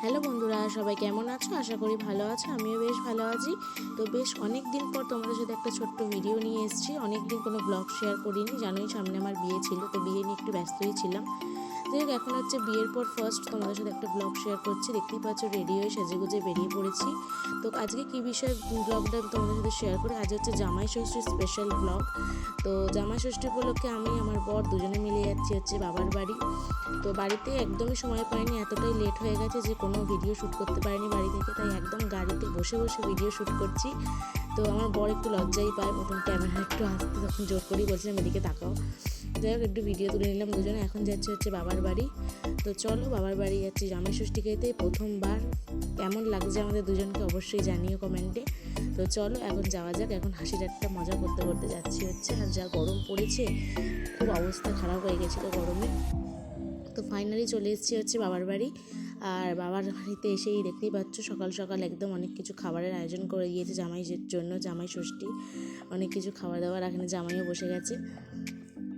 Hello বন্ধুরা, সবাই কেমন আছো? আশা করি ভালো আছো। আমিও বেশ ভালো আছি। তো বেশ অনেক দিন পর তোমাদের সাথে একটা ছোট্ট ভিডিও নিয়ে এসেছি। অনেক দিন কোনো ব্লগ শেয়ার করিনি, জানোই সামনে আমার বিয়ে ছিল, তো বিয়ে নিয়ে একটু ব্যস্তই ছিলাম। যাই হোক, এখন হচ্ছে বিয়ের পর ফার্স্ট তোমাদের সাথে একটা ব্লগ শেয়ার করছি। দেখতেই পাচ্ছ রেডি হয়ে সেজেগুজে বেরিয়ে পড়েছি। তো আজকে কী বিষয়ে ব্লগটা তোমাদের সাথে শেয়ার করি, আজ হচ্ছে জামাই ষষ্ঠীর স্পেশাল ব্লগ। তো জামাই ষষ্ঠী উপলক্ষে আমি আমার বর দুজনে মিলে যাচ্ছি হচ্ছে বাবার বাড়ি। তো বাড়িতে একদমই সময় পাইনি, এতটাই লেট হয়ে গেছে যে কোনো ভিডিও শ্যুট করতে পারিনি বাড়ি থেকে, তাই একদম গাড়িতে বসে বসে ভিডিও শ্যুট করছি। তো আমার বর একটু লজ্জাই পায়, প্রথম ক্যামেরা একটু আসতে তখন জোর করেই বলছিলাম এদিকে তাকাও। যাই হোক, একটু ভিডিও তুলে নিলাম দুজনে। এখন যাচ্ছে হচ্ছে বাবার বাড়ি। তো চলো বাবার বাড়ি যাচ্ছি জামাই ষষ্ঠী খেতে প্রথমবার। কেমন লাগছে আমাদের দুজনকে অবশ্যই জানিও কমেন্টে। তো চলো এখন যাওয়া যাক। এখন হাসি ঠাট্টা মজা করতে করতে যাচ্ছি হচ্ছে। আর যা গরম পড়েছে, খুব অবস্থা খারাপ হয়ে গেছিলো গরমে। তো ফাইনালি চলে এসেছি হচ্ছে বাবার বাড়ি। আর বাবার বাড়িতে এসেই দেখতেই পাচ্ছ সকাল সকাল একদম অনেক কিছু খাবারের আয়োজন করে দিয়েছে জামাইয়ের জন্য, জামাই ষষ্ঠী। অনেক কিছু খাবার দাবার, এখানে জামাইও বসে গেছে।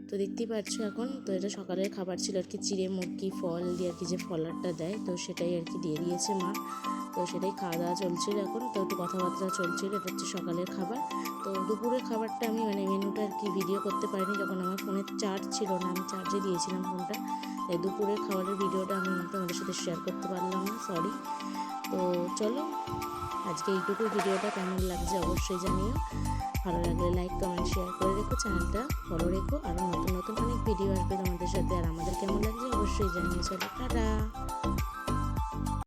তো দেখতেই পাচ্ছ এখন, তো এটা সকালের খাবার ছিল আর কি, চিড়ে মুরগি ফল দিয়ে আর কি, যে ফলারটা দেয়, তো সেটাই আর কি দিয়ে দিয়েছে মা। তো সেটাই খাওয়া দাওয়া চলছিল এখন। তো একটু কথাবার্তা চলছিল, এটা হচ্ছে সকালের খাবার। তো দুপুরের খাবারটা আমি মেনুটা আর কি ভিডিও করতে পারিনি, যখন আমার ফোনে চার্জ ছিল না, আমি চার্জে দিয়েছিলাম ফোনটা, তাই দুপুরের খাবারের ভিডিওটা আমি তোমাদের সাথে শেয়ার করতে পারলাম না, সরি। তো চলো আজকে এইটুকুই, ভিডিওটা কেমন লাগছে অবশ্যই জানিও। ভালো লাগলে লাইক কমেন্ট শেয়ার করে রেখো, চ্যানেলটা ফলো রেখো। আরও নতুন নতুন অনেক ভিডিও আসবে তোমাদের সাথে, আর আমাদের কেমন লাগছে অবশ্যই জানিও। চলো টাটা।